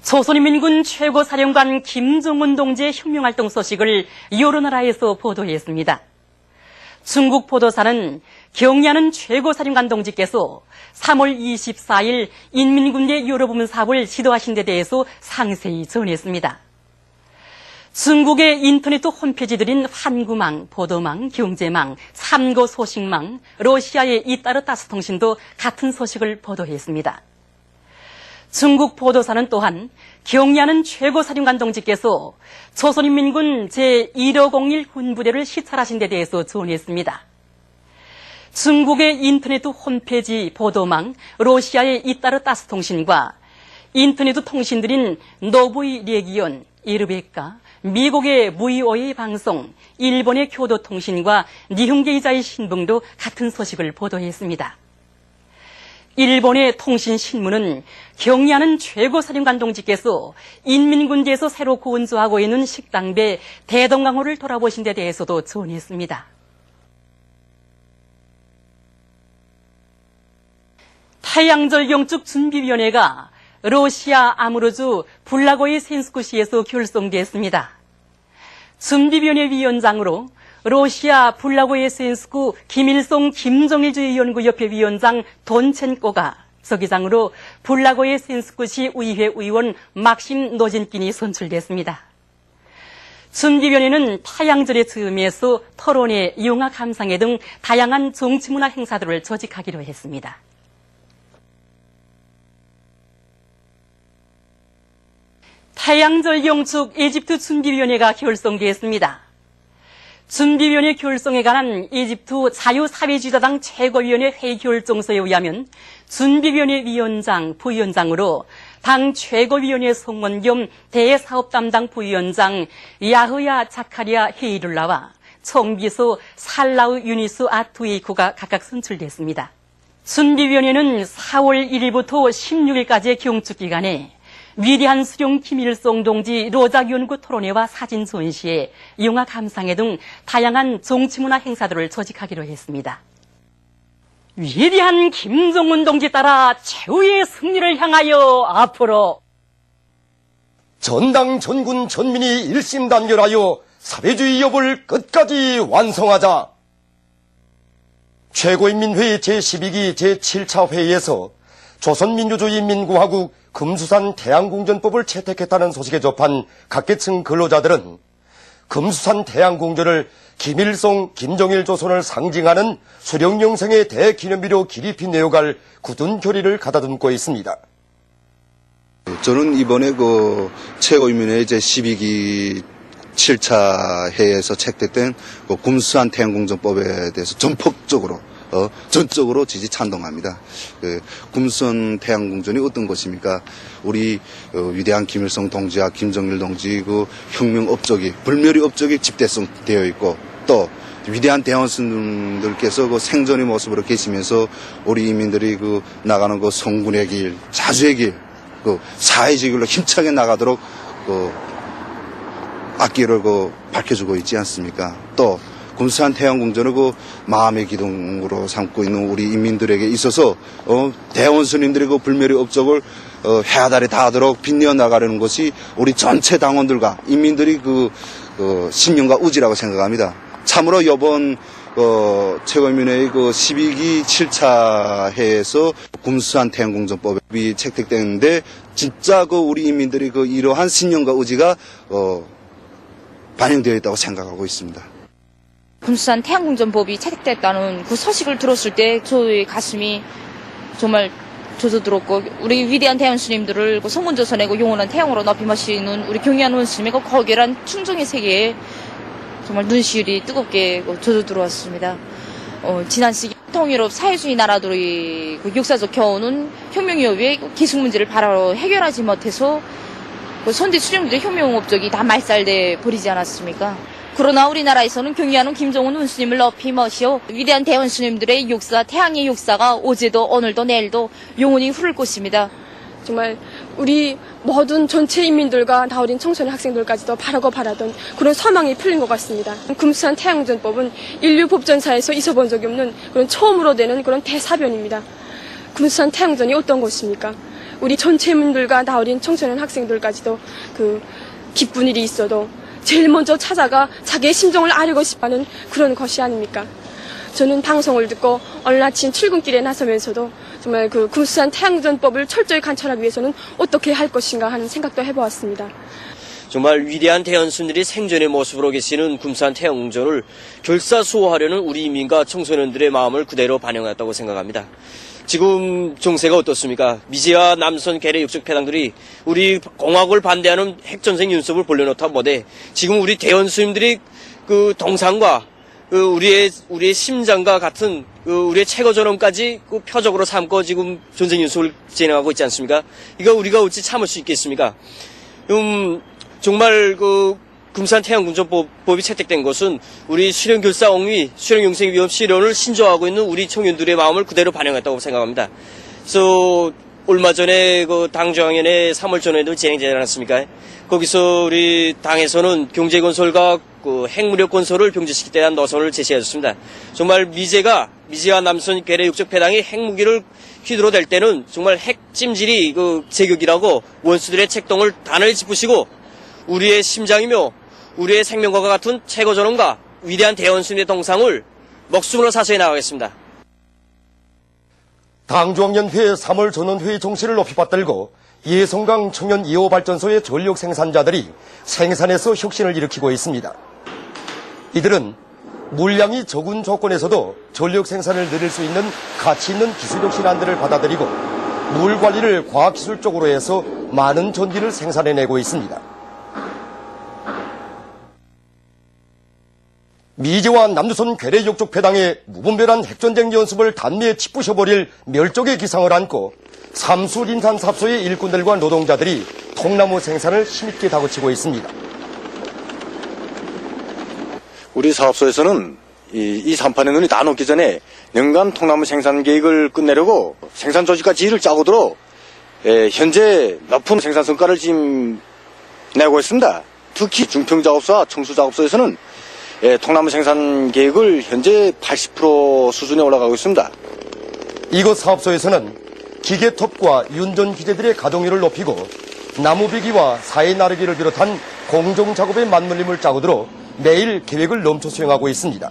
조선인민군 최고사령관 김정은 동지의 혁명활동 소식을 여러 나라에서 보도했습니다. 중국 보도사는 경의하는 최고사령관 동지께서 3월 24일 인민군대 여러부문 사업을 지도하신 데 대해서 상세히 전했습니다. 중국의 인터넷 홈페이지들인 환구망, 보도망, 경제망, 삼거 소식망, 러시아의 이따르 따스통신도 같은 소식을 보도했습니다. 중국 보도사는 또한 경의하는 최고사령관 동지께서 조선인민군 제1501 군부대를 시찰하신 데 대해서 전했습니다. 중국의 인터넷 홈페이지 보도망, 러시아의 이따르 따스통신과 인터넷 통신들인 노브이 레기온, 이르베카, 미국의 VOA 방송, 일본의 교도통신과 니혼게이자의 신봉도 같은 소식을 보도했습니다. 일본의 통신신문은 경의하는 최고사령관 동지께서 인민군대에서 새로 건조하고 있는 식당배 대동강호를 돌아보신 데 대해서도 전했습니다. 태양절 영축 준비위원회가 러시아 아무르주 불라고이 센스쿠시에서 결성됐습니다. 준비위원회 위원장으로 러시아 불라고이 센스쿠 김일성 김정일주의연구협회 위원장 돈첸코가, 서기장으로 불라고이 센스쿠시 의회 의원 막심 노진킨이 선출됐습니다. 준비위원회는 태양절의 즈음에서 토론회, 영화 감상회 등 다양한 정치문화 행사들을 조직하기로 했습니다. 태양절 영축 이집트 준비위원회가 결성되었습니다. 준비위원회 결성에 관한 이집트 자유사회주의자당 최고위원회 회의 결정서에 의하면 준비위원회 위원장, 부위원장으로 당 최고위원회 성원 겸 대사업 담당 부위원장 야흐야 자카리아 헤이룰라와 총비서 살라우 유니스 아투이쿠가 각각 선출됐습니다. 준비위원회는 4월 1일부터 16일까지의 경축 기간에 위대한 수령 김일성 동지 로작 연구 토론회와 사진 전시회, 영화 감상회 등 다양한 정치문화 행사들을 조직하기로 했습니다. 위대한 김정은 동지 따라 최후의 승리를 향하여 앞으로 전당 전군 전민이 일심단결하여 사회주의 여부를 끝까지 완성하자. 최고인민회의 제12기 제7차 회의에서 조선민주주의인민공화국 금수산 태양궁전법을 채택했다는 소식에 접한 각계층 근로자들은 금수산 태양궁전을 김일성, 김정일 조선을 상징하는 수령영생의 대기념비로 기립히 내어갈 굳은 결의를 가다듬고 있습니다. 저는 이번에 최고인민회의 제12기 7차 회의에서 채택된 금수산 태양궁전법에 대해서 전폭적으로 전적으로 지지 찬동합니다. 금수산 태양궁전이 어떤 것입니까? 우리 위대한 김일성 동지와 김정일 동지 혁명 업적이, 불멸의 업적이 집대성 되어 있고, 또 위대한 대원수님들께서 생전의 모습으로 계시면서 우리 인민들이 나가는 성군의 길, 자주의 길, 사회주의 길로 힘차게 나가도록 앞길을 밝혀주고 있지 않습니까? 또 금수산 태양궁전을 마음의 기둥으로 삼고 있는 우리 인민들에게 있어서 대원수님들의 불멸의 업적을 해와 달에 닿도록 빛내어 나가려는 것이 우리 전체 당원들과 인민들이 신념과 의지라고 생각합니다. 참으로 이번 최고인민회의 12기 7차 회에서 금수산 태양궁전법이 채택되는데 진짜 우리 인민들이 이러한 신념과 의지가 반영되어 있다고 생각하고 있습니다. 금수산 태양궁전법이 채택됐다는 그 소식을 들었을 때 저의 가슴이 정말 젖어들었고, 우리 위대한 대원수님들을 성군조선의 영원한 태양으로 높이 모시는 우리 경의하는 원수님의 거결한 충정의 세계에 정말 눈시울이 뜨겁게 젖어들어왔습니다. 지난 시기 통일업 사회주의 나라들의 역사적 겨우는 혁명 이후에 기술 문제를 바로 해결하지 못해서 선대 수령들의 혁명 업적이 다 말살돼 버리지 않았습니까? 그러나 우리나라에서는 경의하는 김정은 원수님을 높이 모시어 위대한 대원수님들의 역사, 태양의 역사가 어제도 오늘도 내일도 영원히 흐를 것입니다. 정말 우리 모든 전체 인민들과 다 어린 청소년 학생들까지도 바라고 바라던 그런 소망이 풀린 것 같습니다. 금수산 태양궁전법은 인류 법전사에서 있어본 적이 없는 그런 처음으로 되는 그런 대사변입니다. 금수산 태양궁전이 어떤 것입니까? 우리 전체 인민들과 나 어린 청소년 학생들까지도 그 기쁜 일이 있어도 제일 먼저 찾아가 자기의 심정을 알고 싶어하는 그런 것이 아닙니까? 저는 방송을 듣고 오늘 아침 출근길에 나서면서도 정말 그 금수산 태양전법을 철저히 관철하기 위해서는 어떻게 할 것인가 하는 생각도 해보았습니다. 정말 위대한 대원수님들이 생전의 모습으로 계시는 금수산 태양궁전을 결사수호하려는 우리 인민과 청소년들의 마음을 그대로 반영했다고 생각합니다. 지금 정세가 어떻습니까? 미제와 남선 계래 육적 패당들이 우리 공화국을 반대하는 핵전쟁 윤습을 벌려놓다 못해 지금 우리 대원수님들이 그 동상과 우리의 심장과 같은 우리의 최고 전원까지 그 표적으로 삼고 지금 전쟁 윤습을 진행하고 있지 않습니까? 이거 우리가 어찌 참을 수 있겠습니까? 정말 그 금수산 태양궁전법이 채택된 것은 우리 수령결사 옹위, 수령영생위원 실현을 신조하고 있는 우리 청년들의 마음을 그대로 반영했다고 생각합니다. 그래서 얼마 전에 그 당정연회 3월 전에도 진행되지 않았습니까? 거기서 우리 당에서는 경제건설과 그 핵무력 건설을 병제시키기 위한 노선을 제시해줬습니다. 정말 미제와 남선 괴뢰 육적 패당이 핵무기를 휘두르댈 때는 정말 핵찜질이 그 제격이라고 원수들의 책동을 단을 짚으시고 우리의 심장이며 우리의 생명과 같은 최고 전원과 위대한 대원수님의 동상을 목숨으로 사수해 나가겠습니다. 당중앙연회 3월 전원회의 정신을 높이 받들고 예성강 청년 2호 발전소의 전력 생산자들이 생산에서 혁신을 일으키고 있습니다. 이들은 물량이 적은 조건에서도 전력 생산을 늘릴 수 있는 가치 있는 기술 혁신안들을 받아들이고 물 관리를 과학기술적으로 해서 많은 전기를 생산해내고 있습니다. 미제와 남조선 괴뢰 육적 패당의 무분별한 핵전쟁 연습을 단미에 치부셔버릴 멸종의 기상을 안고 삼수린산 삽소의 일꾼들과 노동자들이 통나무 생산을 힘있게 다그치고 있습니다. 우리 사업소에서는 이 산판의 눈이 다 녹기 전에 연간 통나무 생산 계획을 끝내려고 생산 조직과 지휘를 짜고도록 현재 높은 생산 성과를 지금 내고 있습니다. 특히 중평작업소와 청수작업소에서는 통나무 생산 계획을 현재 80% 수준에 올라가고 있습니다. 이곳 사업소에서는 기계톱과 윤전 기계들의 가동률을 높이고 나무비기와 사해 나르기를 비롯한 공정작업의 맞물림을 짜고들어 매일 계획을 넘쳐 수행하고 있습니다.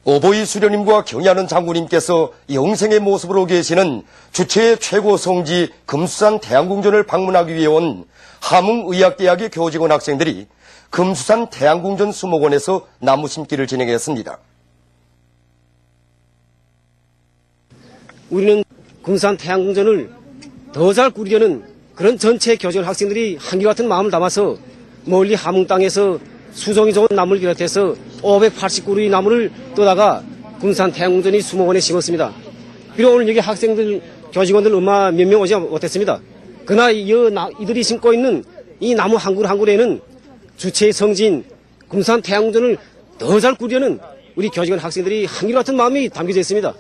오보이 수령님과 경의하는 장군님께서 영생의 모습으로 계시는 주체의 최고 성지 금수산 태양궁전을 방문하기 위해 온 함흥의학대학의 교직원 학생들이 금수산 태양궁전 수목원에서 나무 심기를 진행했습니다. 우리는 금수산 태양궁전을 더 잘 꾸리려는 그런 전체 교직원 학생들이 한결같은 마음을 담아서 멀리 함흥 땅에서 수종이 좋은 나무를 비롯해서 580그루의 나무를 떠다가 금수산 태양궁전이 수목원에 심었습니다. 비록 오늘 여기 학생들, 교직원들 얼마 몇 명 오지 못했습니다. 그러나 이들이 심고 있는 이 나무 한 그루 한 그루에는 주체의 성지인 금수산 태양궁전을 더 잘 꾸리려는 우리 교직원 학생들이 한결같은 마음이 담겨져 있습니다.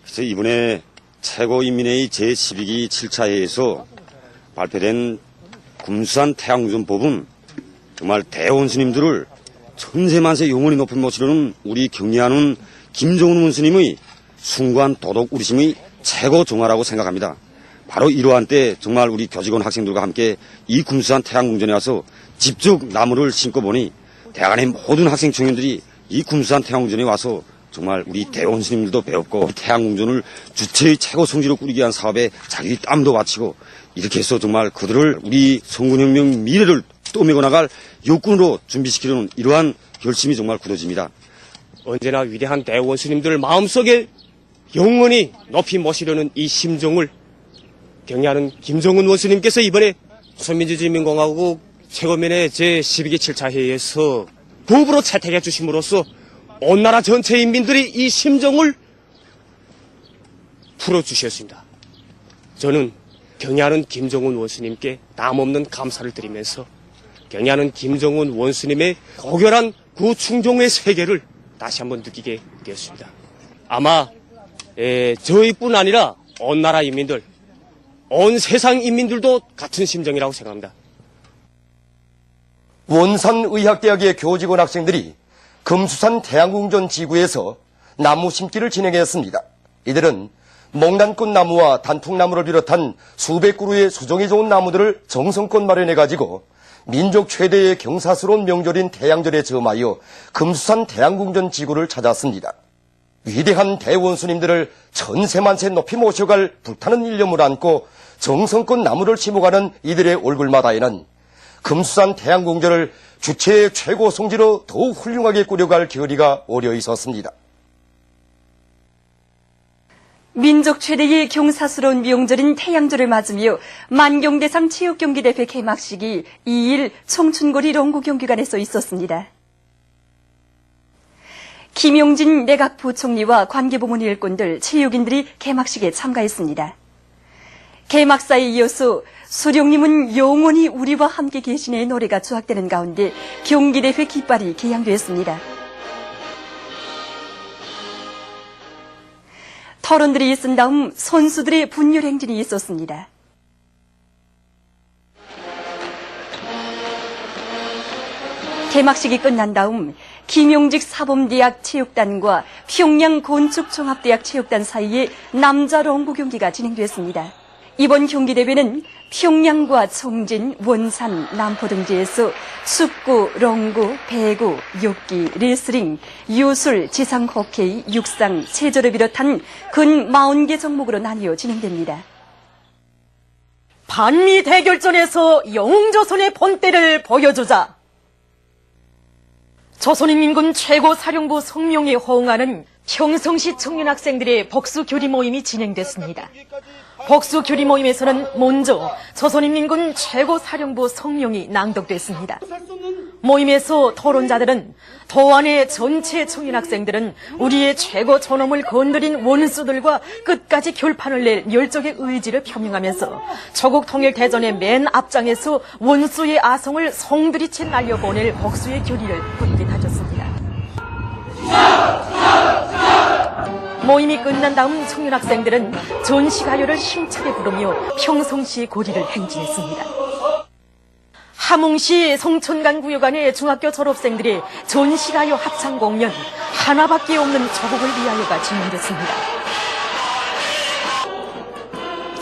그래서 이번에 최고인민회의 제12기 7차 회의에서 발표된 금수산 태양궁전법은 정말 대원수님들을 천세만세 영원히 높이 모시려는 우리 경리하는 김정은 원수님의 숭고한 도덕 우리심의 최고 정화라고 생각합니다. 바로 이러한 때 정말 우리 교직원 학생들과 함께 이 금수산 태양궁전에 와서 직접 나무를 심고 보니 대학안의 모든 학생 청년들이 이 금수산 태양궁전에 와서 정말 우리 대원수님들도 배웠고 태양궁전을 주체의 최고 성지로 꾸리기 위한 사업에 자기 땀도 바치고 이렇게 해서 정말 그들을 우리 성군혁명 미래를 떠밀고 나갈 요건으로 준비시키려는 이러한 결심이 정말 굳어집니다. 언제나 위대한 대원수님들 마음속에 영원히 높이 모시려는 이 심정을 경의하는 김정은 원수님께서 이번에 조선민주주의인민공화국 최고위원회 제12기 7차 회의에서 법으로 채택해 주심으로써 온 나라 전체 인민들이 이 심정을 풀어주셨습니다. 저는 경의하는 김정은 원수님께 남없는 감사를 드리면서 경의하는 김정은 원수님의 고결한 그 충종의 세계를 다시 한번 느끼게 되었습니다. 아마 저희뿐 아니라 온 나라 인민들, 온 세상 인민들도 같은 심정이라고 생각합니다. 원산의학대학의 교직원 학생들이 금수산 태양궁전 지구에서 나무 심기를 진행했습니다. 이들은 목란꽃 나무와 단풍나무를 비롯한 수백 그루의 수종이 좋은 나무들을 정성껏 마련해가지고 민족 최대의 경사스러운 명절인 태양절에 점하여 금수산 태양궁전 지구를 찾았습니다. 위대한 대원수님들을 천세만세 높이 모셔갈 불타는 일념을 안고 정성껏 나무를 심어가는 이들의 얼굴마다에는 금수산 태양궁전을 주체의 최고 성지로 더욱 훌륭하게 꾸려갈 결의가 어려 있었습니다. 민족 최대의 경사스러운 명절인 태양절을 맞으며 만경대상 체육경기대회 개막식이 2일 청춘거리 롱구경기관에서 있었습니다. 김용진 내각부총리와 관계부문 일꾼들, 체육인들이 개막식에 참가했습니다. 개막사에 이어서 수령님은 영원히 우리와 함께 계시네의 노래가 조악되는 가운데 경기대회 깃발이 개양되었습니다. 토론들이 있은 다음 선수들의 분열 행진이 있었습니다. 개막식이 끝난 다음 김용직 사범대학 체육단과 평양 건축종합대학 체육단 사이에 남자 롱구 경기가 진행됐습니다. 이번 경기대회는 평양과 청진, 원산, 남포 등지에서 축구, 롱구, 배구, 육기, 레슬링, 유술, 지상 호케이, 육상, 체조를 비롯한 근 40개 종목으로 나뉘어 진행됩니다. 반미 대결전에서 영웅조선의 본때를 보여주자. 조선인민군 최고사령부 성명에 호응하는 평성시 청년학생들의 복수교리 모임이 진행됐습니다. 복수교리 모임에서는 먼저 조선인민군 최고사령부 성명이 낭독됐습니다. 모임에서 토론자들은 도안의 전체 청년학생들은 우리의 최고 존엄을 건드린 원수들과 끝까지 결판을 낼 열정의 의지를 표명하면서 조국 통일 대전의 맨 앞장에서 원수의 아성을 송두리째 날려보낼 복수의 교리를 굳게 다졌습니다. 모임이 끝난 다음 청년학생들은 전시가요를 힘차게 부르며 평성시 고리를 행진했습니다. 함흥시 송천간구역안의 중학교 졸업생들의 전시가요 합창 공연 하나밖에 없는 조국을 위하여가 진행됐습니다.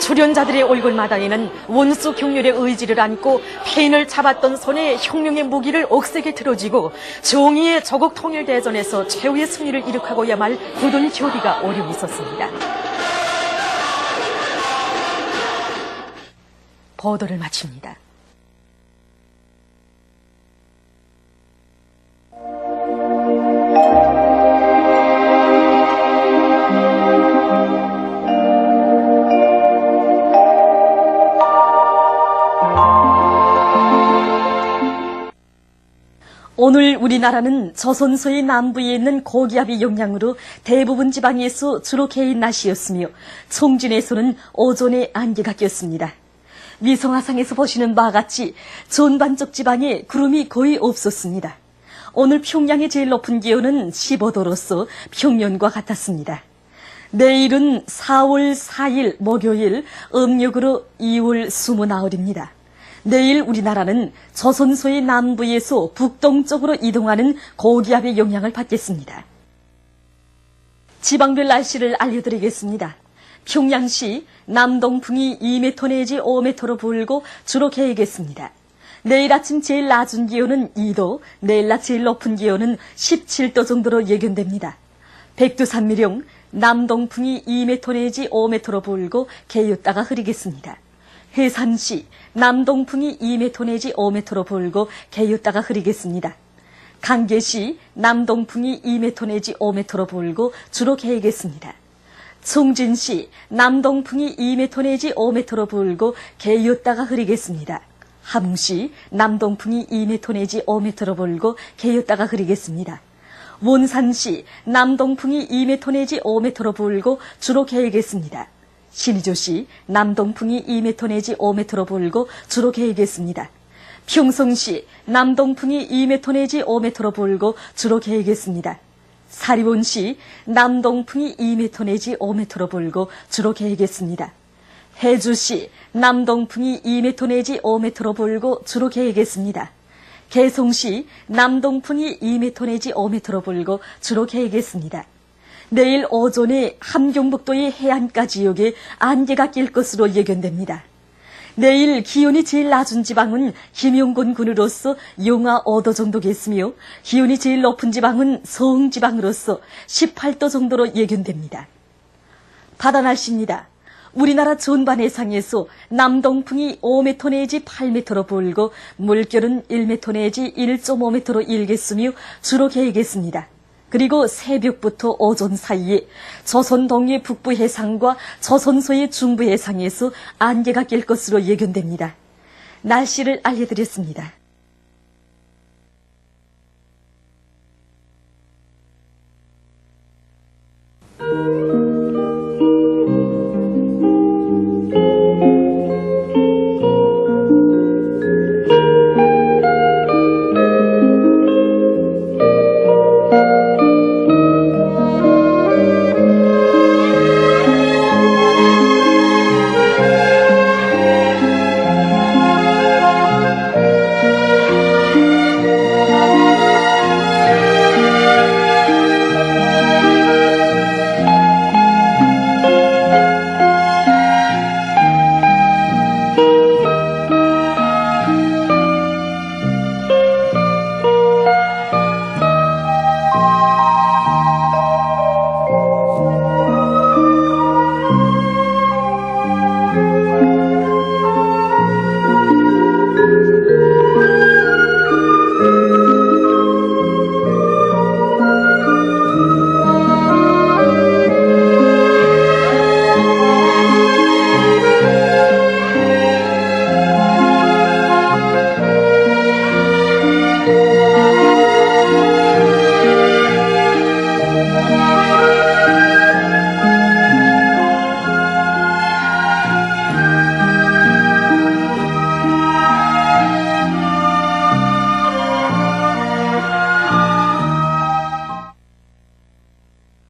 출연자들의 얼굴마다에는 원수 경렬의 의지를 안고 펜을 잡았던 손에 혁명의 무기를 억세게 들어쥐고 정의의 조국 통일 대전에서 최후의 승리를 이룩하고야 말 굳은 교리가 어려 있었습니다. 보도를 마칩니다. 오늘 우리나라는 조선소의 남부에 있는 고기압의 영향으로 대부분 지방에서 주로 개인 날씨였으며 청진에서는 오존의 안개가 꼈습니다. 위성화상에서 보시는 바와 같이 전반적 지방에 구름이 거의 없었습니다. 오늘 평양의 제일 높은 기온은 15도로서 평년과 같았습니다. 내일은 4월 4일 목요일 음력으로 2월 29일입니다. 내일 우리나라는 조선소의 남부에서 북동쪽으로 이동하는 고기압의 영향을 받겠습니다. 지방별 날씨를 알려드리겠습니다. 평양시 남동풍이 2m 내지 5m로 불고 주로 개겠습니다. 내일 아침 제일 낮은 기온은 2도, 내일 낮 제일 높은 기온은 17도 정도로 예견됩니다. 백두산미령 남동풍이 2m 내지 5m로 불고 개였다가 흐리겠습니다. 해산시 남동풍이 2m 내지 5m로 불고 개였다가 흐리겠습니다. 강계시 남동풍이 2m 내지 5m로 불고 주로 개겠습니다. 청진시 남동풍이 2m 내지 5m로 불고 개였다가 흐리겠습니다. 함흥시 남동풍이 2m 내지 5m로 불고 개였다가 흐리겠습니다. 원산시 남동풍이 2m 내지 5m로 불고 주로 개겠습니다. 신의조시 남동풍이 2m 내지 5m로 불고 주로 개겠습니다. 평성시 남동풍이 2m 내지 5m로 불고 주로 개겠습니다. 사리본시 남동풍이 2m 내지 5m로 불고 주로 개겠습니다. 해주시 남동풍이 2m 내지 5m로 불고 주로 개겠습니다. 개송시 남동풍이 2m 내지 5m로 불고 주로 개겠습니다. 내일 오전에 함경북도의 해안가 지역에 안개가 낄 것으로 예견됩니다. 내일 기온이 제일 낮은 지방은 김용곤 군으로서 영하 5도 정도겠으며 기온이 제일 높은 지방은 서흥 지방으로서 18도 정도로 예견됩니다. 바다 날씨입니다. 우리나라 전반 해상에서 남동풍이 5m 내지 8m로 불고 물결은 1m 내지 1.5m로 일겠으며 주로 개겠습니다. 그리고 새벽부터 오전 사이에 조선 동해 북부 해상과 조선소의 중부 해상에서 안개가 낄 것으로 예견됩니다. 날씨를 알려드렸습니다.